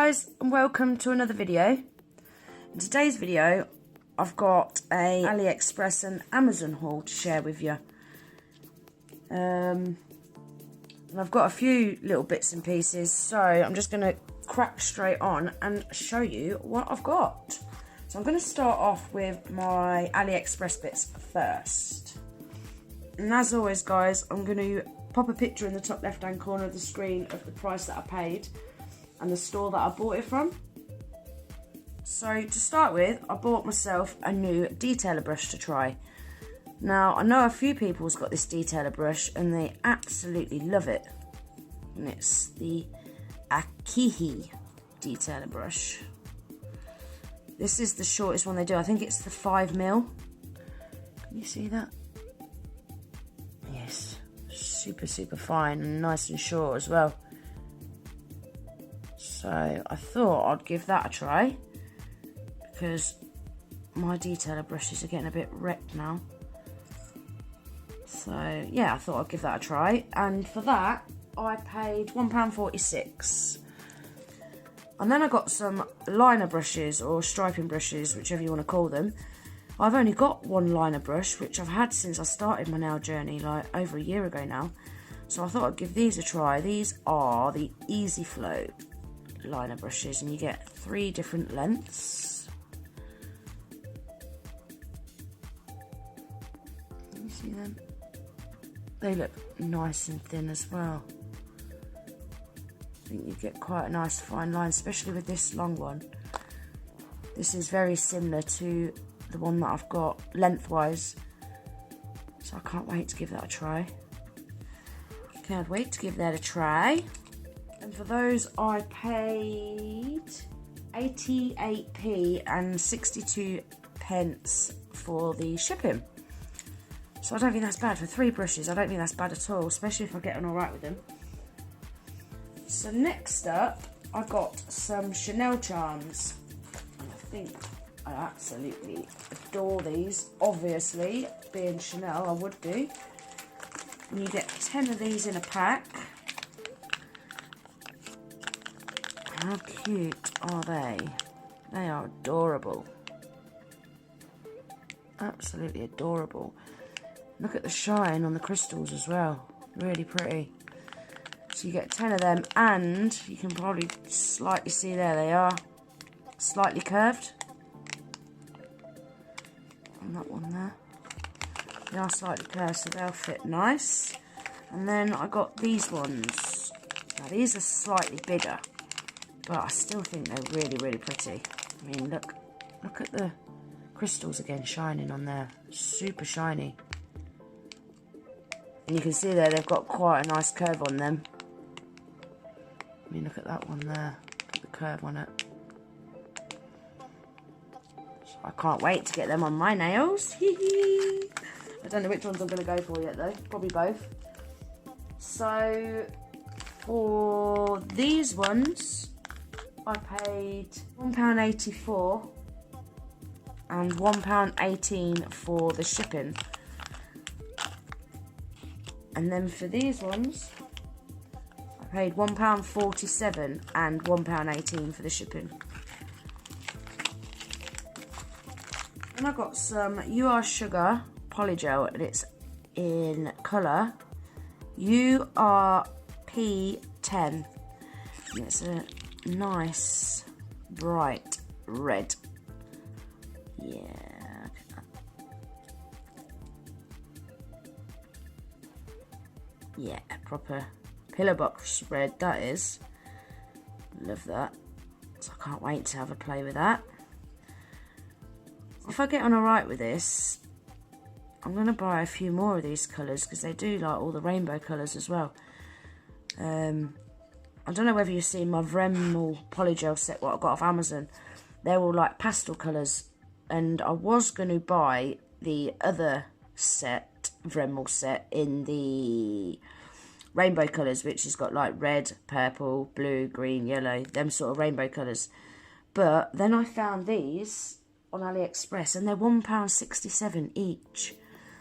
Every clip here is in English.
guys, and welcome to another video. In today's video I've got a Aliexpress and Amazon haul to share with you. And I've got a few little bits and pieces, so I'm just going to crack straight on and show you what I've got. So I'm going to start off with my Aliexpress bits first. And as always guys, I'm going to pop a picture in the top left hand corner of the screen of the price that I paid and the store that I bought it from. So to start with, I bought myself a new detailer brush to try. Now I know a few people's got this detailer brush and they absolutely love it. And it's the Aggie detailer brush. This is the shortest one they do. I think it's the 5mm. Can you see that? Yes, super fine and nice and short as well. So I thought I'd give that a try because my detailer brushes are getting a bit wrecked now. So yeah, I thought I'd give that a try, and for that I paid £1.46. And then I got some liner brushes or striping brushes, whichever you want to call them. I've only got one liner brush, which I've had since I started my nail journey, like over a year ago now. So I thought I'd give these a try. These are the Easy Flow liner brushes, and you get 3 different lengths. Can you see them? They look nice and thin as well. I think you get quite a nice fine line, especially with this long one. This is very similar to the one that I've got lengthwise, so I can't wait to give that a try. Can't wait to give that a try. And for those I paid 88p and 62p for the shipping. So I don't think that's bad for 3 brushes. I don't think that's bad at all, especially if I get on alright with them. So next up, I got some Chanel charms. And I think I absolutely adore these. Obviously, being Chanel, I would do. And you get 10 of these in a pack. How cute are they? They are adorable. Absolutely adorable. Look at the shine on the crystals as well. Really pretty. So you get 10 of them, and you can probably slightly see there they are. Slightly curved. And that one there. They are slightly curved, so they'll fit nice. And then I got these ones. Now these are slightly bigger, but I still think they're really pretty. I mean, look at the crystals again shining on there. Super shiny. And you can see there they've got quite a nice curve on them. I mean, look at that one there. Look at the curve on it. So I can't wait to get them on my nails. I don't know which ones I'm going to go for yet though. Probably both. So for these ones, I paid £1.84 and £1.18 for the shipping. And then for these ones, I paid £1.47 and £1.18 for the shipping. And I got some UR Sugar Polygel, and it's in colour URP10. And it's a nice bright red. Yeah. Yeah, proper pillow box red that is. Love that. So I can't wait to have a play with that. If I get on alright with this, I'm going to buy a few more of these colours because they do like all the rainbow colours as well. I don't know whether you've seen my Dremel Polygel set what I got off Amazon. They're all like pastel colours, and I was going to buy the other set, Dremel set, in the rainbow colours, which has got like red, purple, blue, green, yellow, them sort of rainbow colours. But then I found these on Aliexpress and they're £1.67 each.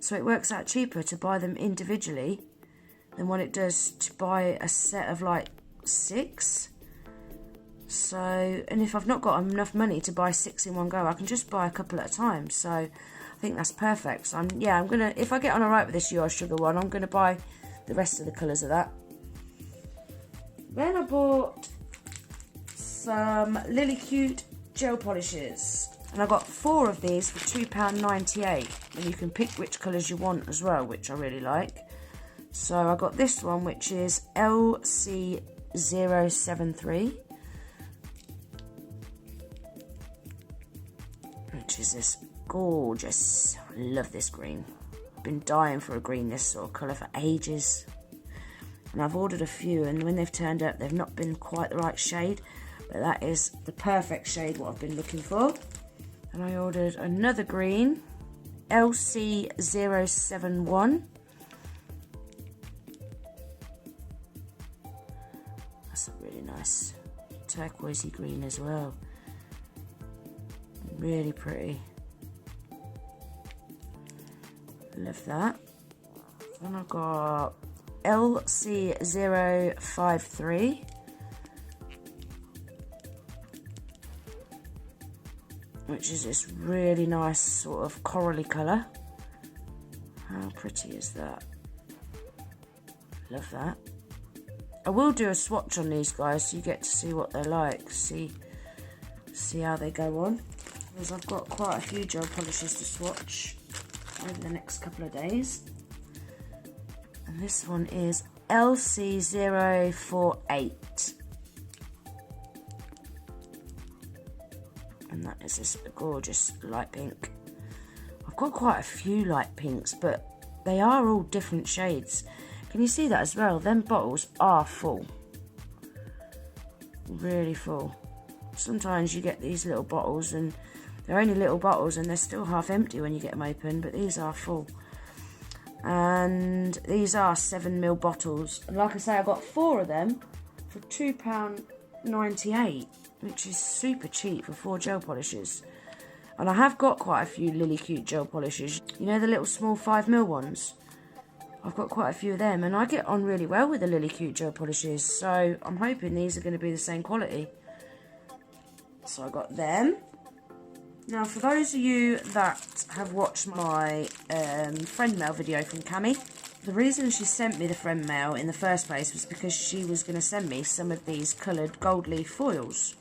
So it works out cheaper to buy them individually than what it does to buy a set of like 6. So, and if I've not got enough money to buy 6 in one go, I can just buy a couple at a time. So I think that's perfect. So I'm gonna, if I get on alright with this Your Sugar one, I'm gonna buy the rest of the colours of that. Then I bought some Lily Cute gel polishes, and I got 4 of these for £2.98, and you can pick which colours you want as well, which I really like. So I got this one, which is LC073, which is this gorgeous, I love this green. I've been dying for a green this sort of colour for ages, and I've ordered a few, and when they've turned up they've not been quite the right shade, but that is the perfect shade what I've been looking for. And I ordered another green, LC071. That's a really nice turquoisey green as well. Really pretty. Love that. Then I've got LC053. Which is this really nice sort of corally colour. How pretty is that? Love that. I will do a swatch on these guys so you get to see what they're like. See how they go on. Because I've got quite a few gel polishes to swatch over the next couple of days. And this one is LC048. And that is this gorgeous light pink. I've got quite a few light pinks, but they are all different shades. Can you see that as well? Them bottles are full. Really full. Sometimes you get these little bottles and they're only little bottles and they're still half empty when you get them open, but these are full. And these are 7ml bottles. And like I say, I got 4 of them for £2.98, which is super cheap for 4 gel polishes. And I have got quite a few Lily Cute gel polishes. You know the little small 5ml ones? I've got quite a few of them, and I get on really well with the Lily Cute gel polishes, so I'm hoping these are going to be the same quality. So I got them. Now, for those of you that have watched my friend mail video from Cami, the reason she sent me the friend mail in the first place was because she was going to send me some of these coloured gold leaf foils,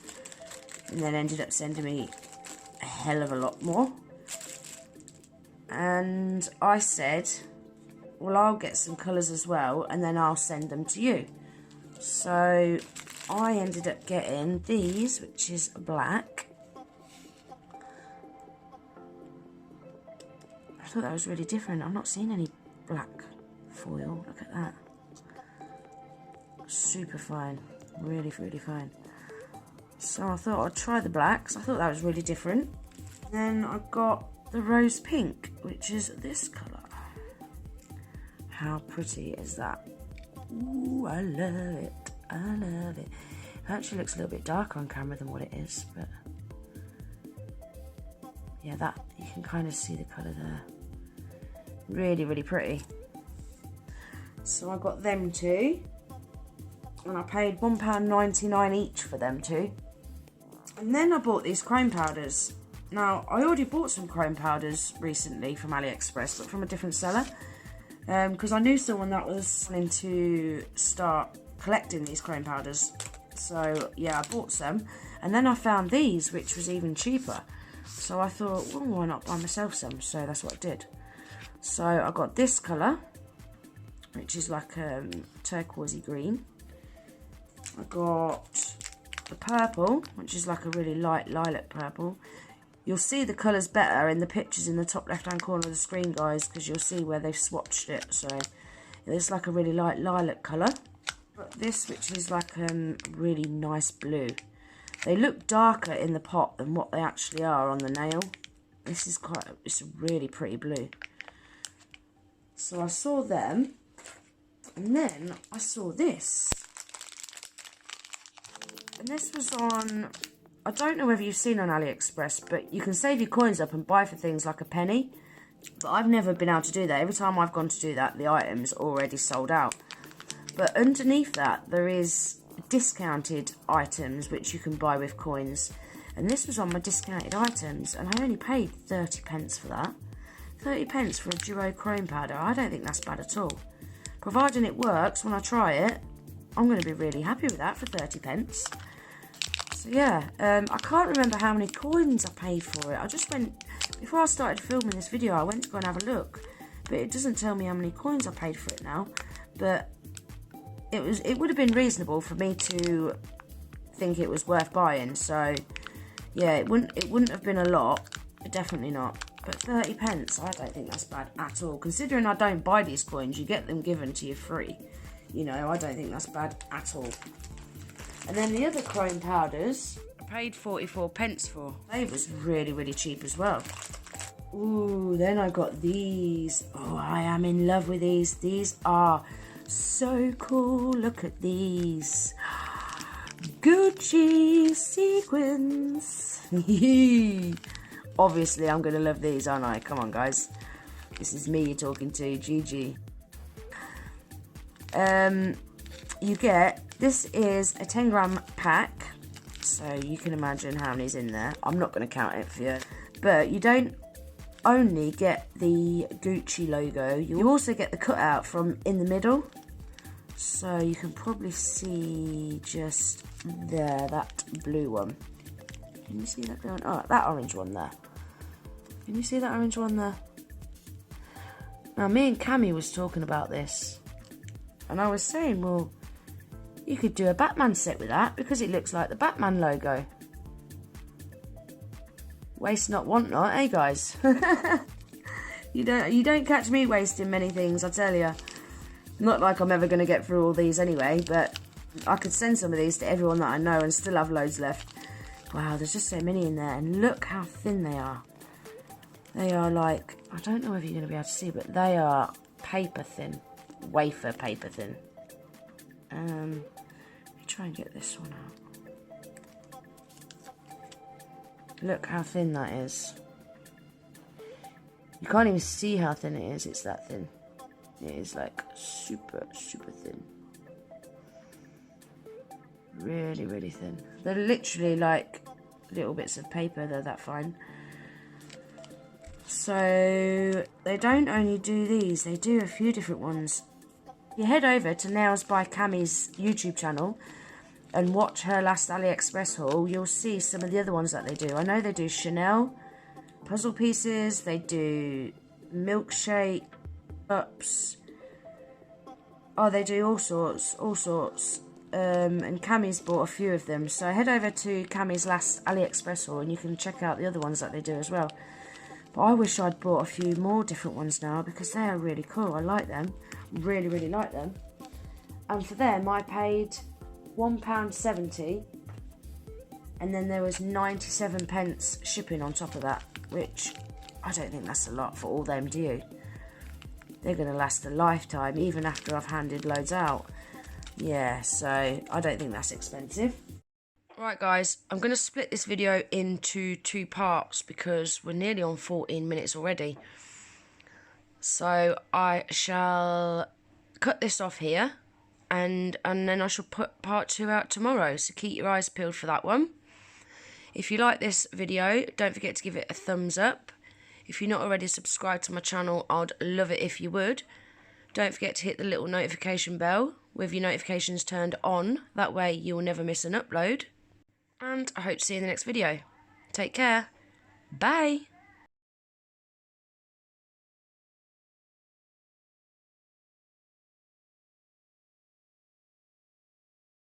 and then ended up sending me a hell of a lot more. And I said, well, I'll get some colours as well, and then I'll send them to you. So I ended up getting these, which is black. I thought that was really different. I've not seen any black foil. Look at that. Super fine. Really, really fine. So I thought I'd try the blacks. I thought that was really different. Then I got the rose pink, which is this colour. How pretty is that? Ooh, I love it. I love it. It actually looks a little bit darker on camera than what it is, but yeah, that you can kind of see the colour there. Really, really pretty. So I got them two, and I paid £1.99 each for them two. And then I bought these chrome powders. Now, I already bought some chrome powders recently from Aliexpress, but from a different seller, because I knew someone that was wanting to start collecting these chrome powders. So yeah, I bought some, and then I found these, which was even cheaper. So I thought, well, why not buy myself some? So that's what I did. So I got this colour, which is like turquoisey green. I got the purple, which is like a really light lilac purple. You'll see the colours better in the pictures in the top left hand corner of the screen, guys, because you'll see where they've swatched it. So it's like a really light lilac colour. Got this, which is like a really nice blue. They look darker in the pot than what they actually are on the nail. This is it's a really pretty blue. So I saw them, and then I saw this. And this was on, I don't know whether you've seen on Aliexpress, but you can save your coins up and buy for things like a penny. But I've never been able to do that. Every time I've gone to do that, the item's already sold out. But underneath that, there is discounted items which you can buy with coins, and this was on my discounted items, and I only paid 30p for that. 30p for a duo chrome powder. I don't think that's bad at all. Providing it works when I try it, I'm going to be really happy with that for 30p. So yeah, I can't remember how many coins I paid for it. I just went, before I started filming this video, I went to go and have a look, but it doesn't tell me how many coins I paid for it now. But it would have been reasonable for me to think it was worth buying. So yeah, it wouldn't have been a lot, definitely not. But 30p, I don't think that's bad at all. Considering I don't buy these coins, you get them given to you free. You know, I don't think that's bad at all. And then the other chrome powders, I paid 44p for. They was really, really cheap as well. Ooh, then I got these. Oh, I am in love with these. These are so cool. Look at these. Gucci sequins. Obviously, I'm going to love these, aren't I? Come on, guys. This is me you're talking to. GG. You get, this is a 10g pack. So you can imagine how many's in there. I'm not going to count it for you. But you don't only get the Gucci logo. You also get the cutout from in the middle. So you can probably see just there, that blue one. Can you see that going? Oh, that orange one there. Can you see that orange one there? Now, me and Cami was talking about this, and I was saying, well, you could do a Batman set with that because it looks like the Batman logo. Waste not, want not, eh, guys? You don't catch me wasting many things, I tell you. Not like I'm ever going to get through all these anyway, but I could send some of these to everyone that I know and still have loads left. Wow, there's just so many in there, and look how thin they are. They are like, I don't know if you're going to be able to see, but they are paper thin, wafer paper thin. Let me try and get this one out. Look how thin that is. You can't even see how thin it is, it's that thin. It is like super, super thin. Really, really thin. They're literally like little bits of paper, they're that fine. So they don't only do these, they do a few different ones. You head over to Nails by Cami's YouTube channel and watch her last Aliexpress haul. You'll see some of the other ones that they do. I know they do Chanel puzzle pieces, they do milkshake cups. Oh, they do all sorts. And Cami's bought a few of them. So head over to Cami's last Aliexpress haul and you can check out the other ones that they do as well. But I wish I'd bought a few more different ones now because they are really cool. I like them. Really, really like them. And for them, I paid £1.70. And then there was 97p shipping on top of that, which I don't think that's a lot for all them, do you? They're going to last a lifetime, even after I've handed loads out. Yeah, so I don't think that's expensive. Right, guys, I'm going to split this video into 2 parts because we're nearly on 14 minutes already. So I shall cut this off here, and then I shall put part 2 out tomorrow. So keep your eyes peeled for that one. If you like this video, don't forget to give it a thumbs up. If you're not already subscribed to my channel, I'd love it if you would. Don't forget to hit the little notification bell with your notifications turned on. That way you'll never miss an upload. And I hope to see you in the next video. Take care. Bye.